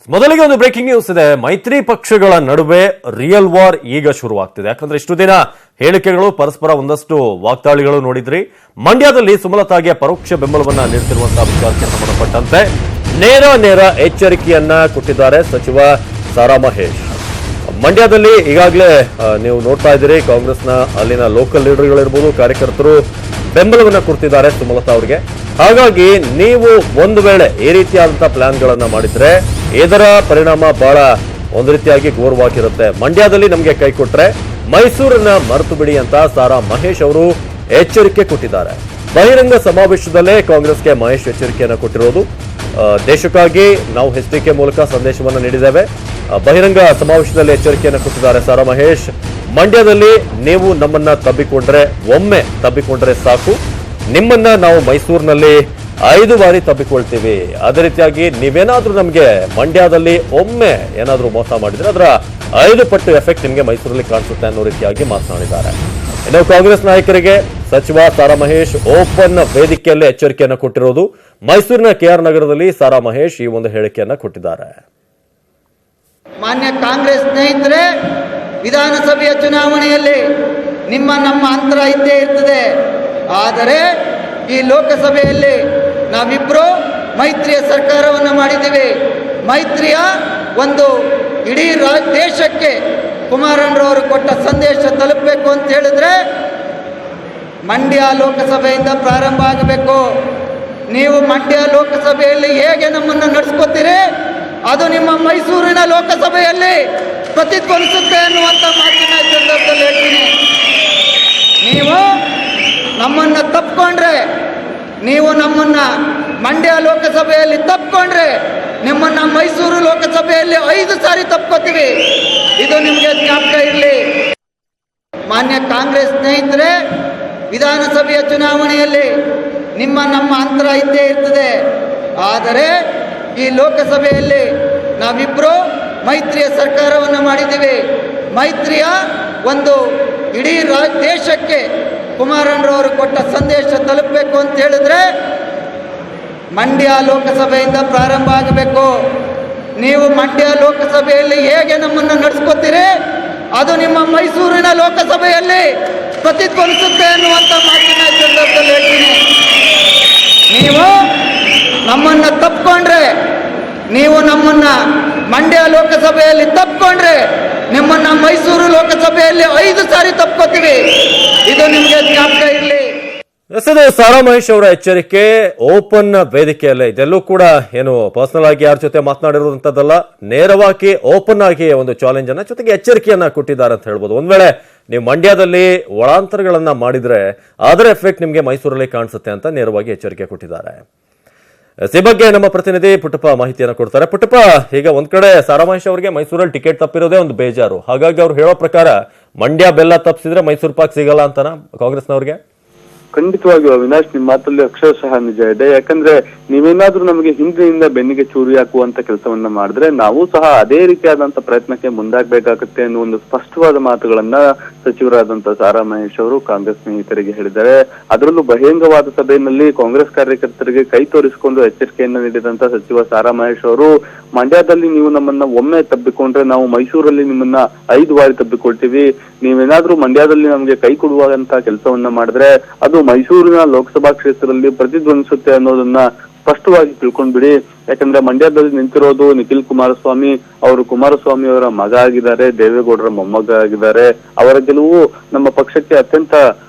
ಮೊದಲಿಗೆ ಒಂದು breaking news ಇದೆ. ಮೈತ್ರಿ ಪಕ್ಷಗಳ ನಡುವೆ ರಿಯಲ್ ವಾರ್ ಈಗ ಶುರುವಾಗ್ತಿದೆ. ಯಾಕಂದ್ರೆ ಇಷ್ಟು ದಿನ ಹೇಳಿಕೆಗಳು, ಪರಸ್ಪರ ಒಂದಷ್ಟು ವಾಗ್ದಾಳಿಗಳು ನೋಡಿದ್ರಿ. ಮಂಡ್ಯದಲ್ಲಿ ಸುಮಲತಾಗೆ ಪರೋಕ್ಷ ಬೆಂಬಲವನ್ನ ನೀಡುತ್ತಿರುವಂತಹ ವಿಚಾರಕ್ಕೆ ಸಂಬಂಧಪಟ್ಟಂತೆ ನೇರ ಎಚ್ಚರಿಕೆಯನ್ನ ಕೊಟ್ಟಿದ್ದಾರೆ ಸಚಿವ ಸಾರಾ ಮಹೇಶ್. ಮಂಡ್ಯದಲ್ಲಿ ಈಗಾಗಲೇ ನೀವು ನೋಡ್ತಾ ಇದ್ದೀರಿ, ಕಾಂಗ್ರೆಸ್ನ ಅಲ್ಲಿನ ಲೋಕಲ್ ಲೀಡರ್ಗಳಿರ್ಬೋದು, ಕಾರ್ಯಕರ್ತರು ಬೆಂಬಲವನ್ನ ಕೊಡ್ತಿದ್ದಾರೆ ಸುಮಲತಾ ಅವರಿಗೆ. ಹಾಗಾಗಿ ನೀವು ಒಂದು ವೇಳೆ ಈ ರೀತಿಯಾದಂತಹ ಪ್ಲಾನ್ಗಳನ್ನ ಮಾಡಿದ್ರೆ ಇದರ ಪರಿಣಾಮ ಬಹಳ ಒಂದು ರೀತಿಯಾಗಿ ಘೋರವಾಗಿರುತ್ತೆ. ಮಂಡ್ಯದಲ್ಲಿ ನಮಗೆ ಕೈ ಕೊಟ್ರೆ ಮೈಸೂರನ್ನ ಮರೆತು ಬಿಡಿ ಅಂತ ಸಾರಾ ಮಹೇಶ್ ಅವರು ಎಚ್ಚರಿಕೆ ಕೊಟ್ಟಿದ್ದಾರೆ. ಬಹಿರಂಗ ಸಮಾವೇಶದಲ್ಲೇ ಕಾಂಗ್ರೆಸ್ಗೆ ಮಹೇಶ್ ಎಚ್ಚರಿಕೆಯನ್ನು ಕೊಟ್ಟಿರೋದು. ದೇಶಕ್ಕಾಗಿ ನಾವು ಎಚ್ಡಿಕೆ ಮೂಲಕ ಸಂದೇಶವನ್ನು ನೀಡಿದ್ದೇವೆ. ಬಹಿರಂಗ ಸಮಾವೇಶದಲ್ಲಿ ಎಚ್ಚರಿಕೆಯನ್ನು ಕೊಟ್ಟಿದ್ದಾರೆ ಸಾರಾ ಮಹೇಶ್. ಮಂಡ್ಯದಲ್ಲಿ ನೀವು ನಮ್ಮನ್ನ ಒಮ್ಮೆ ತಬ್ಬಿಕೊಂಡ್ರೆ ಸಾಕು, ನಿಮ್ಮನ್ನ ನಾವು ಮೈಸೂರಿನಲ್ಲಿ 5 ಬಾರಿ ತಬ್ಬಿಕೊಳ್ತೀವಿ. ಅದೇ ರೀತಿಯಾಗಿ ನೀವೇನಾದ್ರೂ ನಮಗೆ ಮಂಡ್ಯದಲ್ಲಿ ಒಮ್ಮೆ ಏನಾದ್ರೂ ಮೋಸ ಮಾಡಿದ್ರೆ ಅದರ 5 ಪಟ್ಟು ಎಫೆಕ್ಟ್ ನಿಮಗೆ ಮೈಸೂರಲ್ಲಿ ಕಾಣಿಸುತ್ತೆ ಅನ್ನೋ ರೀತಿಯಾಗಿ ಮಾತನಾಡಿದ್ದಾರೆ. ಇನ್ನು ಕಾಂಗ್ರೆಸ್ ನಾಯಕರಿಗೆ ಸಚಿವ ಸಾರಾ ಮಹೇಶ್ ಓಪನ್ ವೇದಿಕೆಯಲ್ಲಿ ಎಚ್ಚರಿಕೆಯನ್ನು ಕೊಟ್ಟಿರೋದು. ಮೈಸೂರಿನ ಕೆಆರ್ ನಗರದಲ್ಲಿ ಸಾರಾ ಮಹೇಶ್ ಈ ಒಂದು ಹೇಳಿಕೆಯನ್ನ ಕೊಟ್ಟಿದ್ದಾರೆ. ಮಾನ್ಯ ಕಾಂಗ್ರೆಸ್ ಸ್ನೇಹಿತರೆ, ವಿಧಾನಸಭೆಯ ಚುನಾವಣೆಯಲ್ಲಿ ನಮ್ಮ ಅಂತರ ಇದ್ದೇ ಇರ್ತದೆ. ಆದರೆ ಈ ಲೋಕಸಭೆಯಲ್ಲಿ ನಾವಿಬ್ಬರು ಮೈತ್ರಿಯ ಸರ್ಕಾರವನ್ನು ಮಾಡಿದ್ದೀವಿ. ಮೈತ್ರಿಯ ಒಂದು ಇಡೀ ದೇಶಕ್ಕೆ ಕುಮಾರಣ್ಣರವರು ಕೊಟ್ಟ ಸಂದೇಶ ತಲುಪಬೇಕು ಅಂತ ಹೇಳಿದ್ರೆ ಮಂಡ್ಯ ಲೋಕಸಭೆಯಿಂದ ಪ್ರಾರಂಭ ಆಗಬೇಕು. ನೀವು ಮಂಡ್ಯ ಲೋಕಸಭೆಯಲ್ಲಿ ಹೇಗೆ ನಮ್ಮನ್ನು ನಡೆಸ್ಕೊತೀರಿ, ಅದು ನಿಮ್ಮ ಮೈಸೂರಿನ ಲೋಕಸಭೆಯಲ್ಲಿ ಪ್ರತಿಧ್ವನಿಸುತ್ತೆ ಅನ್ನುವಂಥ ಮಾತಿನ ಸಂದರ್ಭದಲ್ಲಿ ಹೇಳ್ತೀನಿ. ನೀವು ನಮ್ಮನ್ನು ತಪ್ಪಿಕೊಂಡ್ರೆ, ನೀವು ನಮ್ಮನ್ನು ಮಂಡ್ಯ ಲೋಕಸಭೆಯಲ್ಲಿ ತಪ್ಪಿಕೊಂಡ್ರೆ ನಿಮ್ಮನ್ನು ಮೈಸೂರು ಲೋಕಸಭೆಯಲ್ಲಿ 5 ಸಾರಿ ತಪ್ಕೋತೀವಿ. ಇದು ನಿಮಗೆ ಜ್ಞಾಪಕ ಇರಲಿ. ಮಾನ್ಯ ಕಾಂಗ್ರೆಸ್ ಸ್ನೇಹಿತರೆ, ವಿಧಾನಸಭೆಯ ಚುನಾವಣೆಯಲ್ಲಿ ನಮ್ಮ ಅಂತರ ಇದ್ದೇ ಇರ್ತದೆ. ಆದರೆ ಈ ಲೋಕಸಭೆಯಲ್ಲಿ ನಾವಿಬ್ಬರು ಮೈತ್ರಿಯ ಸರ್ಕಾರವನ್ನು ಮಾಡಿದ್ದೀವಿ. ಮೈತ್ರಿಯ ಒಂದು ಇಡೀ ದೇಶಕ್ಕೆ ಕುಮಾರಣ್ಣರವರು ಕೊಟ್ಟ ಸಂದೇಶ ತಲುಪಬೇಕು ಅಂತ ಹೇಳಿದ್ರೆ ಮಂಡ್ಯ ಲೋಕಸಭೆಯಿಂದ ಪ್ರಾರಂಭ ಆಗಬೇಕು. ನೀವು ಮಂಡ್ಯ ಲೋಕಸಭೆಯಲ್ಲಿ ಹೇಗೆ ನಮ್ಮನ್ನು ನಡೆಸ್ಕೊತೀರಿ, ಅದು ನಿಮ್ಮ ಮೈಸೂರಿನ ಲೋಕಸಭೆಯಲ್ಲಿ ಪ್ರತಿಧ್ವನಿಸುತ್ತೆ ಅನ್ನುವಂಥ ಮಾತಿನ ಸಂದರ್ಭದಲ್ಲಿ ಹೇಳ್ತೀನಿ. ನೀವು ನಮ್ಮನ್ನು ತಪ್ಪಿಕೊಂಡ್ರೆ, ನೀವು ನಮ್ಮನ್ನು ಮಂಡ್ಯ ಲೋಕಸಭೆಯಲ್ಲಿ ತಪ್ಪಿಕೊಂಡ್ರೆ ನಿಮ್ಮನ್ನು ಮೈಸೂರು ಲೋಕಸಭೆಯಲ್ಲಿ 5 ಸಾರಿ ತಪ್ಕೋತೀವಿ. ಇದು ನಿಮಗೆ ಜ್ಞಾಪಕ ಇರಲಿ. ಸಾರಾ ಮಹೇಶ್ ಅವರ ಎಚ್ಚರಿಕೆ ಓಪನ್ ವೇದಿಕೆಯಲ್ಲೇ. ಇದೆಲ್ಲೂ ಕೂಡ ಏನು ಪರ್ಸನಲ್ ಆಗಿ ಯಾರ ಜೊತೆ ಮಾತನಾಡಿರುವಂತದ್ದಲ್ಲ, ನೇರವಾಗಿ ಓಪನ್ ಆಗಿ ಒಂದು ಚಾಲೆಂಜ್ ಅನ್ನ ಜೊತೆಗೆ ಎಚ್ಚರಿಕೆಯನ್ನ ಕೊಟ್ಟಿದ್ದಾರೆ ಅಂತ ಹೇಳ್ಬೋದು. ಒಂದ್ ವೇಳೆ ನೀವು ಮಂಡ್ಯದಲ್ಲಿ ಒಳಾಂತರಗಳನ್ನ ಮಾಡಿದ್ರೆ ಅದರ ಎಫೆಕ್ಟ್ ನಿಮಗೆ ಮೈಸೂರಲ್ಲಿ ಕಾಣಿಸುತ್ತೆ ಅಂತ ನೇರವಾಗಿ ಎಚ್ಚರಿಕೆ ಕೊಟ್ಟಿದ್ದಾರೆ. ಈ ಬಗ್ಗೆ ನಮ್ಮ ಪ್ರತಿನಿಧಿ ಪುಟ್ಟಪ್ಪ ಮಾಹಿತಿಯನ್ನು ಕೊಡ್ತಾರೆ. ಪುಟ್ಟಪ್ಪ, ಈಗ ಒಂದ್ ಕಡೆ ಸಾರಾ ಮಹೇಶ್ ಅವರಿಗೆ ಮೈಸೂರಲ್ಲಿ ಟಿಕೆಟ್ ತಪ್ಪಿರೋದೇ ಒಂದು ಬೇಜಾರು. ಹಾಗಾಗಿ ಅವ್ರು ಹೇಳೋ ಪ್ರಕಾರ ಮಂಡ್ಯ ಬೆಲ್ಲ ತಪ್ಪಿಸಿದ್ರೆ ಮೈಸೂರು ಪಾಕ್ ಸಿಗಲ್ಲ ಅಂತನಾ ಕಾಂಗ್ರೆಸ್ನವ್ರಿಗೆ? ಖಂಡಿತವಾಗಿಯೂ ಅವಿನಾಶ್, ನಿಮ್ಮ ಮಾತಲ್ಲಿ ಅಕ್ಷರಶಃ ನಿಜ ಇದೆ. ಯಾಕಂದ್ರೆ ನೀವೇನಾದ್ರೂ ನಮಗೆ ಹಿಂದಿನಿಂದ ಬೆನ್ನಿಗೆ ಚೂರಿ ಹಾಕುವಂತ ಕೆಲಸವನ್ನ ಮಾಡಿದ್ರೆ ನಾವು ಸಹ ಅದೇ ರೀತಿಯಾದಂತ ಪ್ರಯತ್ನಕ್ಕೆ ಮುಂದಾಗಬೇಕಾಗುತ್ತೆ ಅನ್ನೋ ಒಂದು ಸ್ಪಷ್ಟವಾದ ಮಾತುಗಳನ್ನ ಸಚಿವರಾದಂತ ಸಾರಾ ಮಹೇಶ್ ಅವರು ಕಾಂಗ್ರೆಸ್ ಸ್ನೇಹಿತರಿಗೆ ಹೇಳಿದ್ದಾರೆ. ಅದರಲ್ಲೂ ಬಹಿರಂಗವಾದ ಸಭೆಯಲ್ಲಿ ಕಾಂಗ್ರೆಸ್ ಕಾರ್ಯಕರ್ತರಿಗೆ ಕೈ ತೋರಿಸಿಕೊಂಡು ಎಚ್ಚರಿಕೆಯನ್ನ ನೀಡಿದಂತ ಸಚಿವ ಸಾರಾ ಮಹೇಶ್ ಅವರು, ಮಂಡ್ಯದಲ್ಲಿ ನೀವು ನಮ್ಮನ್ನ ಒಮ್ಮೆ ತಬ್ಬಿಕೊಂಡ್ರೆ ನಾವು ಮೈಸೂರಲ್ಲಿ ನಿಮ್ಮನ್ನ 5 ಬಾರಿ ತಬ್ಬಿಕೊಳ್ತೀವಿ. ನೀವೇನಾದ್ರೂ ಮಂಡ್ಯದಲ್ಲಿ ನಮಗೆ ಕೈ ಕೊಡುವಂತ ಕೆಲಸವನ್ನ ಮಾಡಿದ್ರೆ ಅದು ಮೈಸೂರಿನ ಲೋಕಸಭಾ ಕ್ಷೇತ್ರದಲ್ಲಿ ಪ್ರತಿಧ್ವನಿಸುತ್ತೆ ಅನ್ನೋದನ್ನ ಸ್ಪಷ್ಟವಾಗಿ ತಿಳ್ಕೊಂಡ್ಬಿಡಿ. ಯಾಕಂದ್ರೆ ಮಂಡ್ಯದಲ್ಲಿ ನಿಂತಿರೋದು ನಿಖಿಲ್ ಕುಮಾರಸ್ವಾಮಿ ಅವರು. ಕುಮಾರಸ್ವಾಮಿ ಅವರ ಮಗ ಆಗಿದ್ದಾರೆ, ದೇವೇಗೌಡರ ಮೊಮ್ಮಗ ಆಗಿದ್ದಾರೆ. ಅವರ ಗೆಲುವು ನಮ್ಮ ಪಕ್ಷಕ್ಕೆ ಅತ್ಯಂತ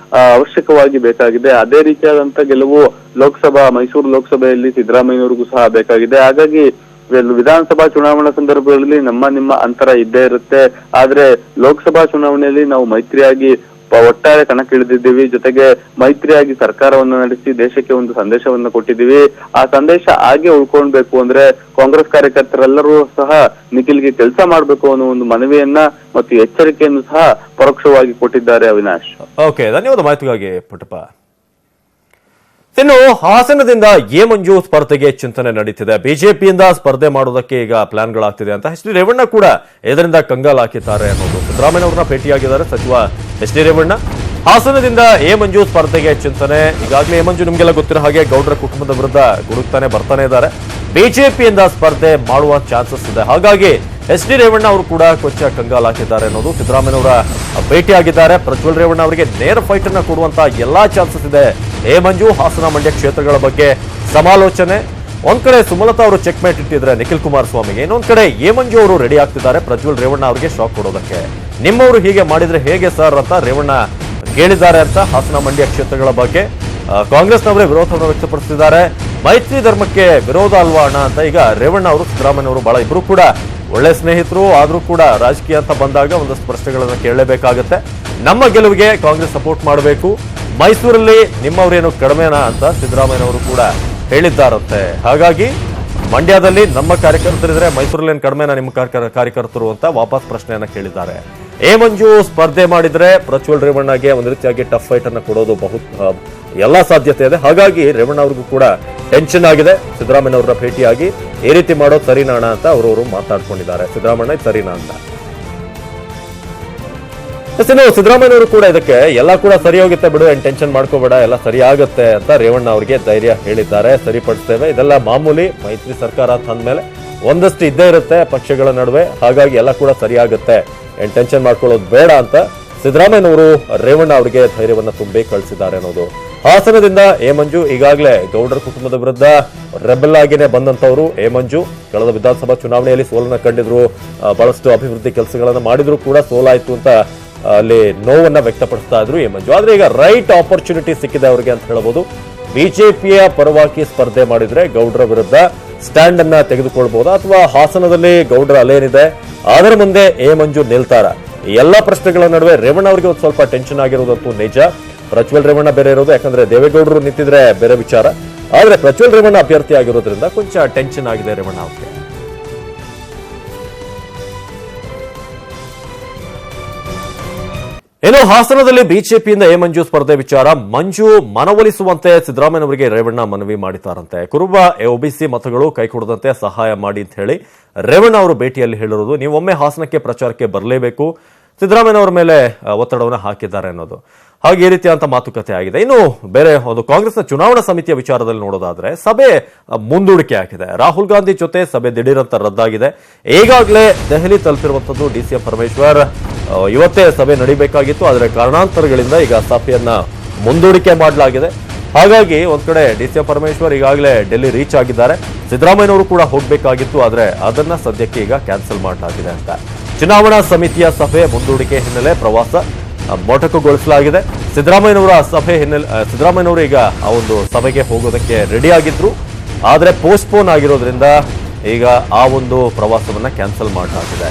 ಅವಶ್ಯಕವಾಗಿ ಬೇಕಾಗಿದೆ. ಅದೇ ರೀತಿಯಾದಂತ ಗೆಲುವು ಮೈಸೂರು ಲೋಕಸಭೆಯಲ್ಲಿ ಸಿದ್ದರಾಮಯ್ಯನವರಿಗೂ ಸಹ ಬೇಕಾಗಿದೆ. ಹಾಗಾಗಿ ವಿಧಾನಸಭಾ ಚುನಾವಣಾ ಸಂದರ್ಭದಲ್ಲಿ ನಿಮ್ಮ ಅಂತರ ಇದ್ದೇ ಇರುತ್ತೆ. ಆದ್ರೆ ಲೋಕಸಭಾ ಚುನಾವಣೆಯಲ್ಲಿ ನಾವು ಮೈತ್ರಿಯಾಗಿ ಒಟ್ಟಾರೆ ಕಣಕ್ಕಿಳಿದಿದ್ದೀವಿ. ಜೊತೆಗೆ ಮೈತ್ರಿಯಾಗಿ ಸರ್ಕಾರವನ್ನು ನಡೆಸಿ ದೇಶಕ್ಕೆ ಒಂದು ಸಂದೇಶವನ್ನು ಕೊಟ್ಟಿದ್ದೀವಿ. ಆ ಸಂದೇಶ ಹಾಗೆ ಉಳ್ಕೊಳ್ಬೇಕು ಅಂದ್ರೆ ಕಾಂಗ್ರೆಸ್ ಕಾರ್ಯಕರ್ತರೆಲ್ಲರೂ ಸಹ ನಿಖಿಲ್ಗೆ ಕೆಲಸ ಮಾಡಬೇಕು ಅನ್ನೋ ಒಂದು ಮನವಿಯನ್ನ ಮತ್ತು ಎಚ್ಚರಿಕೆಯನ್ನು ಸಹ ಪರೋಕ್ಷವಾಗಿ ಕೊಟ್ಟಿದ್ದಾರೆ. ಅವಿನಾಶ್, ಓಕೆ, ಧನ್ಯವಾದ ಮಾಹಿತಿಗಾಗಿ ಪುಟ್ಟಪ್ಪ. ಇನ್ನು ಹಾಸನದಿಂದ ಎ ಮಂಜು ಸ್ಪರ್ಧೆಗೆ ಚಿಂತನೆ ನಡೀತಿದೆ. ಬಿಜೆಪಿಯಿಂದ ಸ್ಪರ್ಧೆ ಮಾಡೋದಕ್ಕೆ ಈಗ ಪ್ಲಾನ್ಗಳಾಗ್ತಿದೆ ಅಂತ ಎಚ್ ಡಿ ರೇವಣ್ಣ ಕೂಡ ಇದರಿಂದ ಕಂಗಾಲ್ ಹಾಕಿದ್ದಾರೆ ಅನ್ನೋದು. ಸಿದ್ದರಾಮಯ್ಯ ಅವರನ್ನ ಭೇಟಿಯಾಗಿದ್ದಾರೆ ಸಚಿವ ಎಚ್ ಡಿ ರೇವಣ್ಣ. ಹಾಸನದಿಂದ ಎ ಮಂಜು ಸ್ಪರ್ಧೆಗೆ ಚಿಂತನೆ. ಈಗಾಗಲೇ ಎ ಮಂಜು ನಿಮಗೆಲ್ಲ ಗೊತ್ತಿರೋ ಹಾಗೆ ಗೌಡ್ರ ಕುಟುಂಬದ ವಿರುದ್ಧ ಗುಡುಕ್ತಾನೆ ಬರ್ತಾನೆ ಇದ್ದಾರೆ. ಬಿಜೆಪಿಯಿಂದ ಸ್ಪರ್ಧೆ ಮಾಡುವ ಚಾನ್ಸಸ್ ಇದೆ. ಹಾಗಾಗಿ ಎಚ್ ಡಿ ರೇವಣ್ಣ ಅವರು ಕೂಡ ಕೊಂಚ ಕಂಗಾಲ್ ಹಾಕಿದ್ದಾರೆ ಅನ್ನೋದು. ಸಿದ್ದರಾಮಯ್ಯನವರ ಭೇಟಿಯಾಗಿದ್ದಾರೆ. ಪ್ರಜ್ವಲ್ ರೇವಣ್ಣ ಅವರಿಗೆ ನೇರ ಫೈಟ್ ಅನ್ನ ಕೊಡುವಂತ ಎಲ್ಲಾ ಚಾನ್ಸಸ್ ಇದೆ. ಎ ಮಂಜು ಹಾಸನ ಮಂಡ್ಯ ಕ್ಷೇತ್ರಗಳ ಬಗ್ಗೆ ಸಮಾಲೋಚನೆ. ಒಂದ್ ಕಡೆ ಸುಮಲತಾ ಅವರು ಚೆಕ್ ಮೇಟ್ ಇಟ್ಟಿದ್ರೆ ನಿಖಿಲ್ ಕುಮಾರಸ್ವಾಮಿಗೆ, ಇನ್ನೊಂದ್ ಕಡೆ ಎ ಮಂಜು ಅವರು ರೆಡಿ ಆಗ್ತಿದ್ದಾರೆ ಪ್ರಜ್ವಲ್ ರೇವಣ್ಣ ಅವರಿಗೆ ಶಾಕ್ ಕೊಡೋದಕ್ಕೆ. ನಿಮ್ಮವರು ಹೀಗೆ ಮಾಡಿದ್ರೆ ಹೇಗೆ ಸರ್ ಅಂತ ರೇವಣ್ಣ ಕೇಳಿದ್ದಾರೆ ಅಂತ ಹಾಸನ ಮಂಡ್ಯ ಕ್ಷೇತ್ರಗಳ ಬಗ್ಗೆ ಕಾಂಗ್ರೆಸ್ನವರೇ ವಿರೋಧವನ್ನು ವ್ಯಕ್ತಪಡಿಸಿದ್ದಾರೆ. ಮೈತ್ರಿ ಧರ್ಮಕ್ಕೆ ವಿರೋಧ ಅಲ್ವಾ ಅಣ್ಣ ಅಂತ ಈಗ ರೇವಣ್ಣ ಅವರು ಸಿದ್ದರಾಮಯ್ಯ ಅವರು ಬಹಳ ಇಬ್ರು ಕೂಡ ಒಳ್ಳೆ ಸ್ನೇಹಿತರು. ಆದ್ರೂ ಕೂಡ ರಾಜಕೀಯ ಅಂತ ಬಂದಾಗ ಒಂದಷ್ಟು ಪ್ರಶ್ನೆಗಳನ್ನು ಕೇಳಲೇಬೇಕಾಗತ್ತೆ. ನಮ್ಮ ಗೆಲುವಿಗೆ ಕಾಂಗ್ರೆಸ್ ಸಪೋರ್ಟ್ ಮಾಡಬೇಕು, ಮೈಸೂರಲ್ಲಿ ನಿಮ್ಮವರೇನು ಕಡಿಮೆನಾ ಅಂತ ಸಿದ್ದರಾಮಯ್ಯನವರು ಕೂಡ ಹೇಳಿದ್ದಾರಂತೆ. ಹಾಗಾಗಿ ಮಂಡ್ಯದಲ್ಲಿ ನಮ್ಮ ಕಾರ್ಯಕರ್ತರಿದ್ರೆ ಮೈಸೂರಲ್ಲಿ ಏನು ಕಡಿಮೆನಾ ನಿಮ್ಮ ಕಾರ್ಯಕರ್ತರು ಅಂತ ವಾಪಸ್ ಪ್ರಶ್ನೆಯನ್ನ ಕೇಳಿದ್ದಾರೆ. ಎ ಮಂಜು ಸ್ಪರ್ಧೆ ಮಾಡಿದ್ರೆ ಪ್ರಜ್ವಲ್ ರೇವಣ್ಣಗೆ ಒಂದು ರೀತಿಯಾಗಿ ಟಫ್ ಫೈಟ್ ಅನ್ನ ಕೊಡೋದು ಎಲ್ಲಾ ಸಾಧ್ಯತೆ ಇದೆ. ಹಾಗಾಗಿ ರೇವಣ್ಣ ಅವ್ರಿಗೂ ಕೂಡ ಟೆನ್ಷನ್ ಆಗಿದೆ. ಸಿದ್ದರಾಮಯ್ಯನವರ ಭೇಟಿಯಾಗಿ ಈ ರೀತಿ ಮಾಡೋದು ಸರಿನಾ ಅಂತ ಅವರು ಮಾತಾಡ್ಕೊಂಡಿದ್ದಾರೆ. ಸಿದ್ದರಾಮಯ್ಯ ಸರಿನಾ ಅಂತ. ಸಿದ್ದರಾಮಯ್ಯನವರು ಕೂಡ ಇದಕ್ಕೆ ಎಲ್ಲ ಕೂಡ ಸರಿ ಹೋಗುತ್ತೆ ಬಿಡು, ಏನ್ ಟೆನ್ಷನ್ ಮಾಡ್ಕೋಬೇಡ, ಎಲ್ಲ ಸರಿ ಆಗತ್ತೆ ಅಂತ ರೇವಣ್ಣ ಅವರಿಗೆ ಧೈರ್ಯ ಹೇಳಿದ್ದಾರೆ. ಸರಿಪಡಿಸ್ತೇವೆ, ಇದೆಲ್ಲ ಮಾಮೂಲಿ, ಮೈತ್ರಿ ಸರ್ಕಾರ ಅಂತ ಅಂದ್ಮೇಲೆ ಒಂದಷ್ಟು ಇದ್ದೇ ಇರುತ್ತೆ ಪಕ್ಷಗಳ ನಡುವೆ, ಹಾಗಾಗಿ ಎಲ್ಲ ಕೂಡ ಸರಿ ಆಗುತ್ತೆ, ಏನ್ ಟೆನ್ಷನ್ ಮಾಡ್ಕೊಳ್ಳೋದು ಬೇಡ ಅಂತ ಸಿದ್ದರಾಮಯ್ಯನವರು ರೇವಣ್ಣ ಅವರಿಗೆ ಧೈರ್ಯವನ್ನ ತುಂಬಿ ಕಳಿಸಿದ್ದಾರೆ ಅನ್ನೋದು. ಹಾಸನದಿಂದ ಎ ಮಂಜು ಈಗಾಗಲೇ ಗೌಡರ ಕುಟುಂಬದ ವಿರುದ್ಧ ರೆಬೆಲ್ ಆಗಿನೇ ಬಂದಂತವರು. ಎ ಮಂಜು ಕಳೆದ ವಿಧಾನಸಭಾ ಚುನಾವಣೆಯಲ್ಲಿ ಸೋಲನ್ನ ಕಂಡಿದ್ರು, ಬಹಳಷ್ಟು ಅಭಿವೃದ್ಧಿ ಕೆಲಸಗಳನ್ನ ಮಾಡಿದ್ರು ಕೂಡ ಸೋಲಾಯ್ತು ಅಂತ ಅಲ್ಲಿ ನೋವನ್ನ ವ್ಯಕ್ತಪಡಿಸ್ತಾ ಇದ್ರು ಎ ಮಂಜು. ಆದ್ರೆ ಈಗ ರೈಟ್ ಆಪರ್ಚುನಿಟಿ ಸಿಕ್ಕಿದೆ ಅವರಿಗೆ ಅಂತ ಹೇಳಬಹುದು. ಬಿಜೆಪಿಯ ಪರವಾಗಿ ಸ್ಪರ್ಧೆ ಮಾಡಿದ್ರೆ ಗೌಡ್ರ ವಿರುದ್ಧ ಸ್ಟ್ಯಾಂಡ್ ಅನ್ನ ತೆಗೆದುಕೊಳ್ಬಹುದು, ಅಥವಾ ಹಾಸನದಲ್ಲಿ ಗೌಡ್ರ ಅಲೇನಿದೆ ಅದರ ಮುಂದೆ ಎ ಮಂಜು ನಿಲ್ತಾರ. ಈ ಎಲ್ಲಾ ಪ್ರಶ್ನೆಗಳ ನಡುವೆ ರೇವಣ್ಣ ಅವರಿಗೆ ಒಂದು ಸ್ವಲ್ಪ ಟೆನ್ಷನ್ ಆಗಿರೋದಂತೂ ನಿಜ. ಪ್ರಜ್ವಲ್ ರೇವಣ್ಣ ಬೇರೆ ಇರೋದು, ಯಾಕಂದ್ರೆ ದೇವೇಗೌಡರು ನಿಂತಿದ್ರೆ ಬೇರೆ ವಿಚಾರ. ಆದ್ರೆ ಪ್ರಜ್ವಲ್ ರೇವಣ್ಣ ಅಭ್ಯರ್ಥಿ ಆಗಿರೋದ್ರಿಂದ ಕೊಂಚ ಟೆನ್ಷನ್ ಆಗಿದೆ ರೇವಣ್ಣ ಅವರಿಗೆ. ಇನ್ನು ಹಾಸನದಲ್ಲಿ ಬಿಜೆಪಿಯಿಂದ ಎ ಮಂಜು ಸ್ಪರ್ಧೆ ವಿಚಾರ. ಮಂಜು ಮನವೊಲಿಸುವಂತೆ ಸಿದ್ದರಾಮಯ್ಯನವರಿಗೆ ರೇವಣ್ಣ ಮನವಿ ಮಾಡಿದ್ದಾರಂತೆ. ಕುರುಬ ಒಬಿಸಿ ಮತಗಳು ಕೈಕೊಡದಂತೆ ಸಹಾಯ ಮಾಡಿ ಅಂತ ಹೇಳಿ ರೇವಣ್ಣ ಅವರು ಭೇಟಿಯಲ್ಲಿ ಹೇಳಿರೋದು. ನೀವು ಒಮ್ಮೆ ಹಾಸನಕ್ಕೆ ಪ್ರಚಾರಕ್ಕೆ ಬರಲೇಬೇಕು, ಸಿದ್ದರಾಮಯ್ಯನವರ ಮೇಲೆ ಒತ್ತಡವನ್ನು ಹಾಕಿದ್ದಾರೆ ಅನ್ನೋದು. ಹಾಗೆ ಈ ರೀತಿಯಾದಂತಹ ಮಾತುಕತೆ ಆಗಿದೆ. ಇನ್ನು ಬೇರೆ ಒಂದು ಕಾಂಗ್ರೆಸ್ನ ಚುನಾವಣಾ ಸಮಿತಿಯ ವಿಚಾರದಲ್ಲಿ ನೋಡೋದಾದ್ರೆ ಸಭೆ ಮುಂದೂಡಿಕೆ ಆಗಿದೆ. ರಾಹುಲ್ ಗಾಂಧಿ ಜೊತೆ ಸಭೆ ದಿಢೀರಂತ ರದ್ದಾಗಿದೆ. ಈಗಾಗಲೇ ದೆಹಲಿ ತಲುಪಿರುವಂತದ್ದು ಡಿಸಿಎಂ ಪರಮೇಶ್ವರ್. ಇವತ್ತೇ ಸಭೆ ನಡೀಬೇಕಾಗಿತ್ತು, ಆದರೆ ಕಾರಣಾಂತರಗಳಿಂದ ಈಗ ಸಭೆಯನ್ನ ಮುಂದೂಡಿಕೆ ಮಾಡಲಾಗಿದೆ. ಹಾಗಾಗಿ ಒಂದ್ ಕಡೆ ಡಿಸಿಎಂ ಪರಮೇಶ್ವರ್ ಈಗಾಗಲೇ ಡೆಲ್ಲಿ ರೀಚ್ ಆಗಿದ್ದಾರೆ. ಸಿದ್ದರಾಮಯ್ಯನವರು ಕೂಡ ಹೋಗಬೇಕಾಗಿತ್ತು, ಆದ್ರೆ ಅದನ್ನ ಸದ್ಯಕ್ಕೆ ಈಗ ಕ್ಯಾನ್ಸಲ್ ಮಾಡಲಾಗಿದೆ ಅಂತ. ಚುನಾವಣಾ ಸಮಿತಿಯ ಸಭೆ ಮುಂದೂಡಿಕೆ ಹಿನ್ನೆಲೆ ಪ್ರವಾಸ ಮೊಟಕುಗೊಳಿಸಲಾಗಿದೆ. ಸಿದ್ದರಾಮಯ್ಯನವರ ಸಭೆ ಹಿನ್ನೆಲೆ ಸಿದ್ದರಾಮಯ್ಯನವರು ಈಗ ಆ ಒಂದು ಸಭೆಗೆ ಹೋಗೋದಕ್ಕೆ ರೆಡಿ ಆಗಿದ್ರು, ಆದ್ರೆ ಪೋಸ್ಟ್ಪೋನ್ ಆಗಿರೋದ್ರಿಂದ ಈಗ ಆ ಒಂದು ಪ್ರವಾಸವನ್ನ ಕ್ಯಾನ್ಸಲ್ ಮಾಡಲಾಗಿದೆ.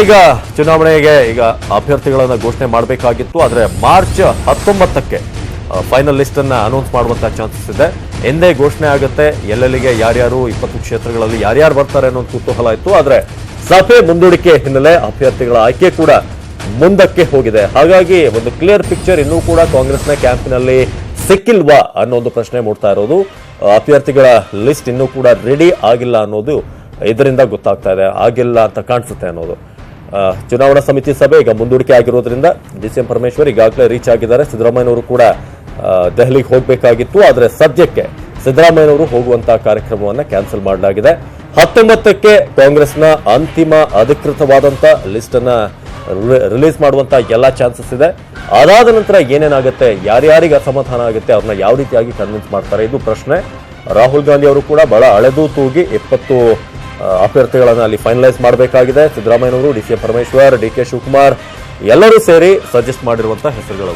ಈಗ ಚುನಾವಣೆಗೆ ಈಗ ಅಭ್ಯರ್ಥಿಗಳನ್ನ ಘೋಷಣೆ ಮಾಡಬೇಕಾಗಿತ್ತು, ಆದ್ರೆ ಮಾರ್ಚ್ 19ಕ್ಕೆ ಫೈನಲ್ ಲಿಸ್ಟ್ ಅನ್ನ ಅನೌನ್ಸ್ ಮಾಡುವಂತ ಚಾನ್ಸಸ್ ಇದೆ. ಎಂದೇ ಘೋಷಣೆ ಆಗುತ್ತೆ ಎಲ್ಲೆಲ್ಲಿಗೆ ಯಾರ್ಯಾರು 20 ಕ್ಷೇತ್ರಗಳಲ್ಲಿ ಯಾರ್ಯಾರು ಬರ್ತಾರೆ ಅನ್ನೋ ಕುತೂಹಲ ಇತ್ತು. ಆದ್ರೆ ಸಭೆ ಮುಂದೂಡಿಕೆ ಹಿನ್ನೆಲೆ ಅಭ್ಯರ್ಥಿಗಳ ಆಯ್ಕೆ ಕೂಡ ಮುಂದಕ್ಕೆ ಹೋಗಿದೆ. ಹಾಗಾಗಿ ಒಂದು ಕ್ಲಿಯರ್ ಪಿಕ್ಚರ್ ಇನ್ನೂ ಕೂಡ ಕಾಂಗ್ರೆಸ್ನ ಕ್ಯಾಂಪಿನಲ್ಲಿ ಸಿಕ್ಕಿಲ್ವಾ ಅನ್ನೋ ಒಂದು ಪ್ರಶ್ನೆ ಮೂಡ್ತಾ ಇರೋದು. ಅಭ್ಯರ್ಥಿಗಳ ಲಿಸ್ಟ್ ಇನ್ನೂ ಕೂಡ ರೆಡಿ ಆಗಿಲ್ಲ ಅನ್ನೋದು ಇದರಿಂದ ಗೊತ್ತಾಗ್ತಾ ಇದೆ, ಆಗಿಲ್ಲ ಅಂತ ಕಾಣಿಸುತ್ತೆ ಅನ್ನೋದು. ಚುನಾವಣಾ ಸಮಿತಿ ಸಭೆ ಈಗ ಮುಂದೂಡಿಕೆ ಆಗಿರೋದ್ರಿಂದ ಡಿಸಿಎಂ ಪರಮೇಶ್ವರ್ ಈಗಾಗಲೇ ರೀಚ್ ಆಗಿದ್ದಾರೆ. ಸಿದ್ದರಾಮಯ್ಯನವರು ಕೂಡ ದೆಹಲಿಗೆ ಹೋಗಬೇಕಾಗಿತ್ತು, ಆದರೆ ಸದ್ಯಕ್ಕೆ ಸಿದ್ದರಾಮಯ್ಯನವರು ಹೋಗುವಂತಹ ಕಾರ್ಯಕ್ರಮವನ್ನು ಕ್ಯಾನ್ಸಲ್ ಮಾಡಲಾಗಿದೆ. 19ಕ್ಕೆ ಕಾಂಗ್ರೆಸ್ನ ಅಂತಿಮ ಅಧಿಕೃತವಾದಂತ ಲಿಸ್ಟ್ ಅನ್ನ ರಿಲೀಸ್ ಮಾಡುವಂತ ಎಲ್ಲಾ ಚಾನ್ಸಸ್ ಇದೆ. ಅದಾದ ನಂತರ ಏನೇನಾಗುತ್ತೆ, ಯಾರ್ಯಾರಿಗೆ ಅಸಮಾಧಾನ ಆಗುತ್ತೆ, ಅವ್ರನ್ನ ಯಾವ ರೀತಿಯಾಗಿ ಕನ್ವಿನ್ಸ್ ಮಾಡ್ತಾರೆ, ಇದು ಪ್ರಶ್ನೆ. ರಾಹುಲ್ ಗಾಂಧಿ ಅವರು ಕೂಡ ಬಹಳ ಅಳೆದು ತೂಗಿ 20 ಅಭ್ಯರ್ಥಿಗಳನ್ನ ಅಲ್ಲಿ ಫೈನಲೈಸ್ ಮಾಡಬೇಕಾಗಿದೆ. ಸಿದ್ದರಾಮಯ್ಯನವರು, ಡಿಸಿಎಂ ಪರಮೇಶ್ವರ್, ಡಿಕೆ ಶಿವಕುಮಾರ್ ಎಲ್ಲರೂ ಸೇರಿ ಸಜೆಸ್ಟ್ ಮಾಡಿರುವಂತಹ ಹೆಸರುಗಳು.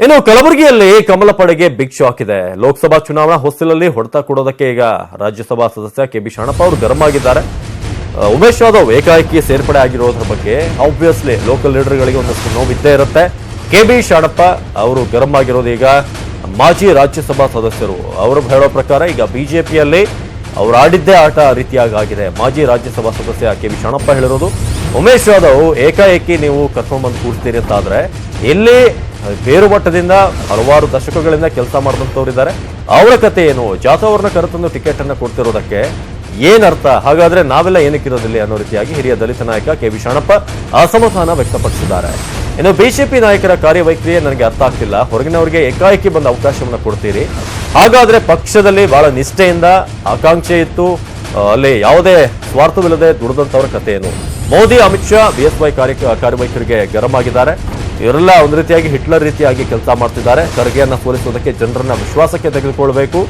ಇನ್ನು ಕಲಬುರಗಿಯಲ್ಲಿ ಕಮಲ ಪಡೆಗೆ ಬಿಗ್ ಶಾಕ್ ಇದೆ. ಲೋಕಸಭಾ ಚುನಾವಣಾ ಹೊಸ್ತಿಲಲ್ಲಿ ಹೊಡೆತ ಕೊಡೋದಕ್ಕೆ ಈಗ ರಾಜ್ಯಸಭಾ ಸದಸ್ಯ ಕೆಬಿ ಶಾಣಪ್ಪ ಅವರು ಗರಂ ಆಗಿದ್ದಾರೆ. ಉಮೇಶ್ ಯಾದವ್ ಏಕಾಏಕಿ ಸೇರ್ಪಡೆ ಆಗಿರೋದ್ರ ಬಗ್ಗೆ ಆಬ್ವಿಯಸ್ಲಿ ಲೋಕಲ್ ಲೀಡರ್ಗಳಿಗೆ ಒಂದಷ್ಟು ನೋವಿದ್ದೇ ಇರುತ್ತೆ. ಕೆಬಿ ಶಾಣಪ್ಪ ಅವರು ಗರಂ ಆಗಿರೋದು ಈಗ ಮಾಜಿ ರಾಜ್ಯಸಭಾ ಸದಸ್ಯರು ಅವರು ಹೇಳೋ ಪ್ರಕಾರ ಈಗ ಬಿಜೆಪಿಯಲ್ಲಿ ಅವರು ಆಡಿದ್ದೇ ಆಟ ರೀತಿಯಾಗಿ ಆಗಿದೆ. ಮಾಜಿ ರಾಜ್ಯಸಭಾ ಸದಸ್ಯ ಕೆಬಿ ಶಾಣಪ್ಪ ಹೇಳಿರೋದು, ಉಮೇಶ್ ಯಾದವ್ ಏಕಾಏಕಿ ನೀವು ಕರ್ಕೊಂಡು ಬಂದು ಕೂರಿಸ್ತೀರಿ ಅಂತ ಆದ್ರೆ ಇಲ್ಲಿ ಬೇರು ಮಟ್ಟದಿಂದ ಹಲವಾರು ದಶಕಗಳಿಂದ ಕೆಲಸ ಮಾಡಿದಂಥವ್ರು ಇದ್ದಾರೆ, ಅವರ ಕತೆ ಏನು? ಜಾಧವ್ ಅವ್ರನ್ನ ಕರೆತಂದು ಟಿಕೆಟ್ ಅನ್ನ ಕೊಡ್ತಿರೋದಕ್ಕೆ ಏನರ್ಥ? ಹಾಗಾದ್ರೆ ನಾವೆಲ್ಲ ಏನಕ್ಕಿರೋದಿಲ್ಲ ಅನ್ನೋ ರೀತಿಯಾಗಿ ಹಿರಿಯ ದಲಿತ ನಾಯಕ ಕೆ ವಿ ಶಾಣಪ್ಪ ಅಸಮಾಧಾನ ವ್ಯಕ್ತಪಡಿಸಿದ್ದಾರೆ. ಇನ್ನು ಬಿಜೆಪಿ ನಾಯಕರ ಕಾರ್ಯವೈಖರಿ ನನಗೆ ಅರ್ಥ ಆಗ್ತಿಲ್ಲ. ಹೊರಗಿನವರಿಗೆ ಏಕಾಏಕಿ ಬಂದ ಅವಕಾಶವನ್ನು ಕೊಡ್ತೀರಿ, ಹಾಗಾದ್ರೆ ಪಕ್ಷದಲ್ಲಿ ಬಹಳ ನಿಷ್ಠೆಯಿಂದ ಆಕಾಂಕ್ಷೆ ಇತ್ತು, ಅಲ್ಲಿ ಯಾವುದೇ ಸ್ವಾರ್ಥವಿಲ್ಲದೆ ದುಡಿದಂತವರ ಕಥೆ ಏನು? ಮೋದಿ, ಅಮಿತ್ ಶಾ, BSY ಕಾರ್ಯವೈಖರಿಗೆ ಗರಂ ಆಗಿದ್ದಾರೆ. ಇವರೆಲ್ಲ ಒಂದು ರೀತಿಯಾಗಿ ಹಿಟ್ಲರ್ ರೀತಿಯಾಗಿ ಕೆಲಸ ಮಾಡ್ತಿದ್ದಾರೆ. ಖರ್ಗೆಯನ್ನ ಸೋಲಿಸುವುದಕ್ಕೆ ಜನರನ್ನ ವಿಶ್ವಾಸಕ್ಕೆ ತೆಗೆದುಕೊಳ್ಬೇಕು.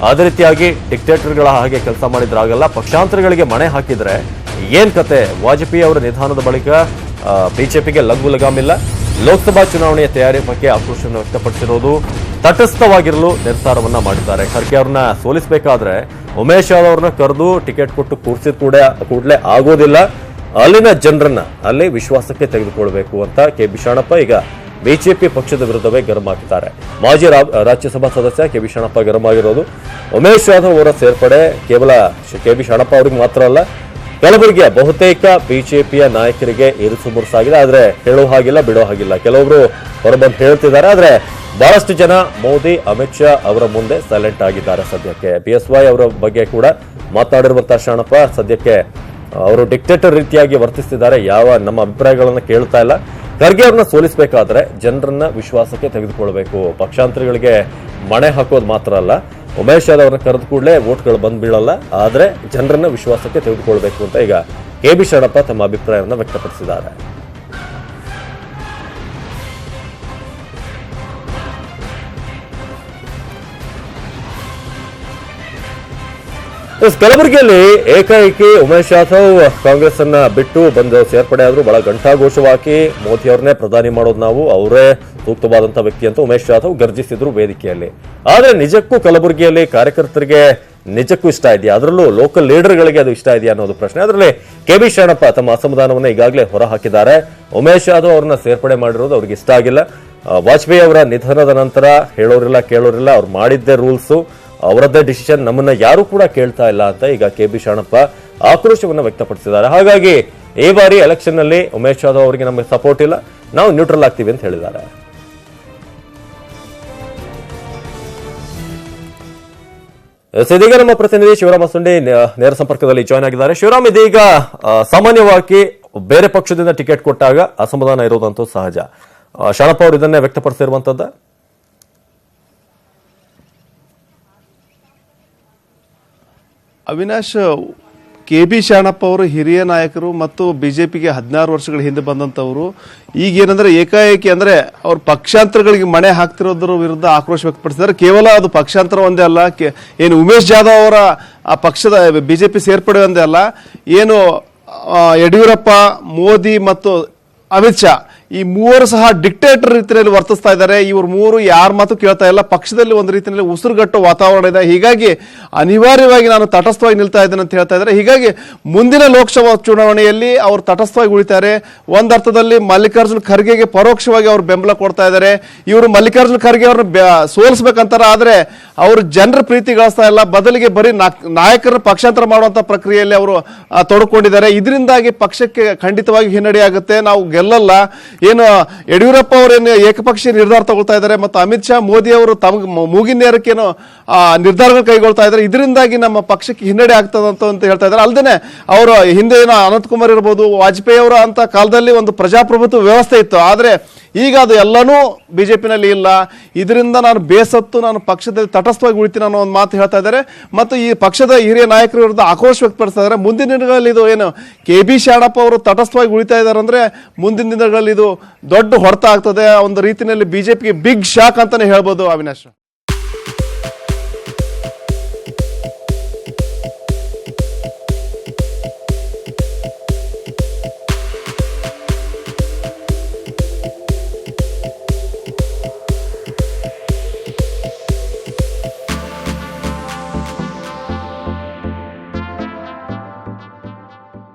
ಅದೇ ರೀತಿಯಾಗಿ ಡಿಕ್ಟೇಟರ್ಗಳ ಹಾಗೆ ಕೆಲಸ ಮಾಡಿದ್ರಾಗಲ್ಲ. ಪಕ್ಷಾಂತರಗಳಿಗೆ ಮಣೆ ಹಾಕಿದ್ರೆ ಏನ್ ಕತೆ? ವಾಜಪೇಯಿ ಅವರ ನಿಧನದ ಬಳಿಕ ಬಿಜೆಪಿಗೆ ಲಘು ಲಗಾಮಿಲ್ಲ. ಲೋಕಸಭಾ ಚುನಾವಣೆಯ ತಯಾರಿ ಬಗ್ಗೆ ಆಕ್ರೋಶವನ್ನು ವ್ಯಕ್ತಪಡಿಸಿರೋದು. ತಟಸ್ಥವಾಗಿರಲು ನಿರ್ಧಾರವನ್ನ ಮಾಡಿದ್ದಾರೆ. ಖರ್ಗೆ ಅವ್ರನ್ನ ಸೋಲಿಸಬೇಕಾದ್ರೆ ಉಮೇಶ್ ಯಾದವ್ ಅವ್ರನ್ನ ಕರೆದು ಟಿಕೆಟ್ ಕೊಟ್ಟು ಕೂಡಿಸಿದ ಕೂಡಲೇ ಆಗೋದಿಲ್ಲ. ಅಲ್ಲಿನ ಜನರನ್ನ ಅಲ್ಲಿ ವಿಶ್ವಾಸಕ್ಕೆ ತೆಗೆದುಕೊಳ್ಬೇಕು ಅಂತ ಕೆ ಬಿ ಶಾಣಪ್ಪ ಈಗ ಬಿಜೆಪಿ ಪಕ್ಷದ ವಿರುದ್ಧವೇ ಗರಂ ಹಾಕಿದ್ದಾರೆ. ಮಾಜಿ ರಾಜ್ಯಸಭಾ ಸದಸ್ಯ ಕೆ ಬಿ ಶಾಣಪ್ಪ ಗರಂ ಆಗಿರೋದು. ಉಮೇಶ್ ಯಾದವ್ ಅವರ ಸೇರ್ಪಡೆ ಕೇವಲ ಕೆ ಬಿ ಶಾಣಪ್ಪ ಅವರಿಗೆ ಮಾತ್ರ ಅಲ್ಲ, ಕಲಬುರಗಿಯ ಬಹುತೇಕ ಬಿಜೆಪಿಯ ನಾಯಕರಿಗೆ ಇರುಸು ಮುರುಸಾಗಿದೆ. ಆದ್ರೆ ಹೇಳೋ ಹಾಗಿಲ್ಲ, ಬಿಡೋ ಹಾಗಿಲ್ಲ. ಕೆಲವೊಬ್ರು ಹೊರಬಂದು ಹೇಳ್ತಿದ್ದಾರೆ, ಆದ್ರೆ ಬಹಳಷ್ಟು ಜನ ಮೋದಿ, ಅಮಿತ್ ಶಾ ಅವರ ಮುಂದೆ ಸೈಲೆಂಟ್ ಆಗಿದ್ದಾರೆ. ಸದ್ಯಕ್ಕೆ BSY ಅವರ ಬಗ್ಗೆ ಕೂಡ ಮಾತನಾಡಿರುವಂತಹ ಶಾಣಪ್ಪ ಸದ್ಯಕ್ಕೆ ಅವರು ಡಿಕ್ಟೇಟರ್ ರೀತಿಯಾಗಿ ವರ್ತಿಸ್ತಿದ್ದಾರೆ. ಯಾವ ನಮ್ಮ ಅಭಿಪ್ರಾಯಗಳನ್ನ ಕೇಳ್ತಾ ಇಲ್ಲ. ಖರ್ಗೆ ಅವ್ರನ್ನ ಸೋಲಿಸಬೇಕಾದ್ರೆ ಜನರನ್ನ ವಿಶ್ವಾಸಕ್ಕೆ ತೆಗೆದುಕೊಳ್ಬೇಕು. ಪಕ್ಷಾಂತರಿಗಳಿಗೆ ಮಣೆ ಹಾಕೋದು ಮಾತ್ರ ಅಲ್ಲ, ಉಮೇಶ್ ಯಾದವ್ ಅವ್ರನ್ನ ಕರೆದ ಕೂಡಲೇ ವೋಟ್ಗಳು ಬಂದ್ ಬೀಳಲ್ಲ. ಆದ್ರೆ ಜನರನ್ನ ವಿಶ್ವಾಸಕ್ಕೆ ತೆಗೆದುಕೊಳ್ಬೇಕು ಅಂತ ಈಗ ಕೆ ಬಿ ಶಾಣಪ್ಪ ತಮ್ಮ ಅಭಿಪ್ರಾಯವನ್ನು ವ್ಯಕ್ತಪಡಿಸಿದ್ದಾರೆ. ಕಲಬುರಗಿಯಲ್ಲಿ ಏಕಾಏಕಿ ಉಮೇಶ್ ಯಾದವ್ ಕಾಂಗ್ರೆಸ್ ಅನ್ನ ಬಿಟ್ಟು ಬಂದು ಸೇರ್ಪಡೆ ಆದ್ರು. ಬಹಳ ಘಂಟಾಘೋಷವಾಗಿ ಮೋದಿ ಅವ್ರನ್ನೇ ಪ್ರಧಾನಿ ಮಾಡೋದು ನಾವು, ಅವರೇ ಸೂಕ್ತವಾದಂತಹ ವ್ಯಕ್ತಿ ಅಂತ ಉಮೇಶ್ ಯಾದವ್ ಗರ್ಜಿಸಿದ್ರು ವೇದಿಕೆಯಲ್ಲಿ. ಆದ್ರೆ ನಿಜಕ್ಕೂ ಕಲಬುರಗಿಯಲ್ಲಿ ಕಾರ್ಯಕರ್ತರಿಗೆ ನಿಜಕ್ಕೂ ಇಷ್ಟ ಇದೆಯಾ? ಅದರಲ್ಲೂ ಲೋಕಲ್ ಲೀಡರ್ಗಳಿಗೆ ಅದು ಇಷ್ಟ ಇದೆಯಾ ಅನ್ನೋದು ಪ್ರಶ್ನೆ. ಅದರಲ್ಲಿ ಕೆ ಬಿ ಶಾಣಪ್ಪ ತಮ್ಮ ಅಸಮಾಧಾನವನ್ನ ಈಗಾಗಲೇ ಹೊರ ಹಾಕಿದ್ದಾರೆ. ಉಮೇಶ್ ಯಾದವ್ ಅವ್ರನ್ನ ಸೇರ್ಪಡೆ ಮಾಡಿರೋದು ಅವ್ರಿಗೆ ಇಷ್ಟ ಆಗಿಲ್ಲ. ವಾಜಪೇಯಿ ಅವರ ನಿಧನದ ನಂತರ ಹೇಳೋರಿಲ್ಲ ಕೇಳೋರಿಲ್ಲ, ಅವ್ರು ಮಾಡಿದ್ದೇ ರೂಲ್ಸು, ಅವರದ್ದೇ ಡಿಸಿಷನ್, ನಮ್ಮನ್ನ ಯಾರು ಕೂಡ ಕೇಳ್ತಾ ಇಲ್ಲ ಅಂತ ಈಗ ಕೆ ಬಿ ಶಾಣಪ್ಪ ಆಕ್ರೋಶವನ್ನು ವ್ಯಕ್ತಪಡಿಸಿದ್ದಾರೆ. ಹಾಗಾಗಿ ಈ ಬಾರಿ ಎಲೆಕ್ಷನ್ ನಲ್ಲಿ ಉಮೇಶ್ ಯಾದವ್ ಅವರಿಗೆ ನಮಗೆ ಸಪೋರ್ಟ್ ಇಲ್ಲ, ನಾವು ನ್ಯೂಟ್ರಲ್ ಆಗ್ತೀವಿ ಅಂತ ಹೇಳಿದ್ದಾರೆ. ಇದೀಗ ನಮ್ಮ ಪ್ರತಿನಿಧಿ ಶಿವರಾಮ್ ಅಸುಂಡಿ ನೇರ ಸಂಪರ್ಕದಲ್ಲಿ ಜಾಯ್ನ್ ಆಗಿದ್ದಾರೆ. ಶಿವರಾಮ್, ಇದೀಗ ಸಾಮಾನ್ಯವಾಗಿ ಬೇರೆ ಪಕ್ಷದಿಂದ ಟಿಕೆಟ್ ಕೊಟ್ಟಾಗ ಅಸಮಾಧಾನ ಇರೋದಂತೂ ಸಹಜ. ಶಾಣಪ್ಪ ಅವರು ಇದನ್ನೇ ವ್ಯಕ್ತಪಡಿಸಿರುವಂತದ್ದ? ಅವಿನಾಶ್, ಕೆ ಬಿ ಶಾಣಪ್ಪ ಅವರು ಹಿರಿಯ ನಾಯಕರು ಮತ್ತು ಬಿಜೆಪಿಗೆ 16 ವರ್ಷಗಳ ಹಿಂದೆ ಬಂದಂಥವರು. ಈಗೇನಂದ್ರೆ ಏಕಾಏಕಿ ಅಂದ್ರೆ ಅವ್ರ ಪಕ್ಷಾಂತರಗಳಿಗೆ ಮಣೆ ಹಾಕ್ತಿರೋದ್ರ ವಿರುದ್ಧ ಆಕ್ರೋಶ ವ್ಯಕ್ತಪಡಿಸಿದ್ದಾರೆ. ಕೇವಲ ಅದು ಪಕ್ಷಾಂತರ ಒಂದೇ ಅಲ್ಲ, ಏನು ಉಮೇಶ್ ಜಾಧವ್ ಅವರ ಆ ಪಕ್ಷದ ಬಿಜೆಪಿ ಸೇರ್ಪಡೆ ಒಂದೇ ಅಲ್ಲ, ಏನು ಯಡಿಯೂರಪ್ಪ, ಮೋದಿ ಮತ್ತು ಅಮಿತ್ ಶಾ ಈ ಮೂವರು ಸಹ ಡಿಕ್ಟೇಟರ್ ರೀತಿಯಲ್ಲಿ ವರ್ತಿಸ್ತಾ ಇದ್ದಾರೆ. ಇವರು ಮೂವರು ಯಾರ ಮಾತು ಕೇಳ್ತಾ ಇಲ್ಲ. ಪಕ್ಷದಲ್ಲಿ ಒಂದು ರೀತಿಯಲ್ಲಿ ಉಸಿರುಗಟ್ಟೋ ವಾತಾವರಣ ಇದೆ. ಹೀಗಾಗಿ ಅನಿವಾರ್ಯವಾಗಿ ನಾನು ತಟಸ್ಥವಾಗಿ ನಿಲ್ತಾ ಇದ್ದೇನೆ ಅಂತ ಹೇಳ್ತಾ ಇದ್ದಾರೆ. ಹೀಗಾಗಿ ಮುಂದಿನ ಲೋಕಸಭಾ ಚುನಾವಣೆಯಲ್ಲಿ ಅವರು ತಟಸ್ಥವಾಗಿ ಉಳಿತಾರೆ. ಒಂದರ್ಥದಲ್ಲಿ ಮಲ್ಲಿಕಾರ್ಜುನ್ ಖರ್ಗೆಗೆ ಪರೋಕ್ಷವಾಗಿ ಅವರು ಬೆಂಬಲ ಕೊಡ್ತಾ ಇದ್ದಾರೆ. ಇವರು ಮಲ್ಲಿಕಾರ್ಜುನ್ ಖರ್ಗೆ ಅವ್ರನ್ನ ಸೋಲಿಸಬೇಕಂತಾರೆ, ಆದ್ರೆ ಅವರು ಜನರ ಪ್ರೀತಿ ಗಳಿಸ್ತಾ ಇಲ್ಲ. ಬದಲಿಗೆ ಬರೀ ನಾಯಕರನ್ನ ಪಕ್ಷಾಂತರ ಮಾಡುವಂತ ಪ್ರಕ್ರಿಯೆಯಲ್ಲಿ ಅವರು ತೊಡಕೊಂಡಿದ್ದಾರೆ. ಇದರಿಂದಾಗಿ ಪಕ್ಷಕ್ಕೆ ಖಂಡಿತವಾಗಿ ಹಿನ್ನಡೆ ಆಗುತ್ತೆ. ನಾವು ಗೆಲ್ಲಲ್ಲ. ಏನು ಯಡಿಯೂರಪ್ಪ ಅವರೇನು ಏಕಪಕ್ಷೀಯ ನಿರ್ಧಾರ ತಗೊಳ್ತಾ ಇದ್ದಾರೆ ಮತ್ತು ಅಮಿತ್ ಶಾ, ಮೋದಿ ಅವರು ತಮಗೆ ಮೂಗಿನ ನೇರಕ್ಕೇನು ನಿರ್ಧಾರಗಳು ಕೈಗೊಳ್ತಾ ಇದ್ದಾರೆ. ಇದರಿಂದಾಗಿ ನಮ್ಮ ಪಕ್ಷಕ್ಕೆ ಹಿನ್ನಡೆ ಆಗ್ತದಂತ ಅಂತ ಹೇಳ್ತಾ ಇದ್ದಾರೆ. ಅಲ್ಲದೆ ಅವರು ಹಿಂದೆ ಏನೋ ಅನಂತ್ ಕುಮಾರ್ ಇರ್ಬೋದು, ವಾಜಪೇಯಿ ಅವರ ಅಂತ ಕಾಲದಲ್ಲಿ ಒಂದು ಪ್ರಜಾಪ್ರಭುತ್ವ ವ್ಯವಸ್ಥೆ ಇತ್ತು. ಆದ್ರೆ ಈಗ ಅದು ಎಲ್ಲನೂ ಬಿಜೆಪಿನಲ್ಲಿ ಇಲ್ಲ. ಇದರಿಂದ ನಾನು ಬೇಸತ್ತು ನಾನು ಪಕ್ಷದಲ್ಲಿ ತಟಸ್ಥವಾಗಿ ಉಳಿತೀನಿ ಅನ್ನೋ ಒಂದು ಮಾತು ಹೇಳ್ತಾ ಇದ್ದಾರೆ. ಮತ್ತು ಈ ಪಕ್ಷದ ಹಿರಿಯ ನಾಯಕರ ವಿರುದ್ಧ ಆಕ್ರೋಶ ವ್ಯಕ್ತಪಡಿಸ್ತಾ ಇದ್ದಾರೆ. ಮುಂದಿನ ದಿನಗಳಲ್ಲಿ ಇದು ಏನು ಕೆ ಬಿ ಶಾಣಪ್ಪ ಅವರು ತಟಸ್ಥವಾಗಿ ಉಳಿತಾ ಇದ್ದಾರೆ ಅಂದ್ರೆ ಮುಂದಿನ ದಿನಗಳಲ್ಲಿ ಇದು ದೊಡ್ಡ ಹೊಡೆತ ಆಗ್ತದೆ. ಒಂದು ರೀತಿಯಲ್ಲಿ ಬಿಜೆಪಿಗೆ ಬಿಗ್ ಶಾಕ್ ಅಂತಾನೆ ಹೇಳ್ಬೋದು ಅವಿನಾಶ್.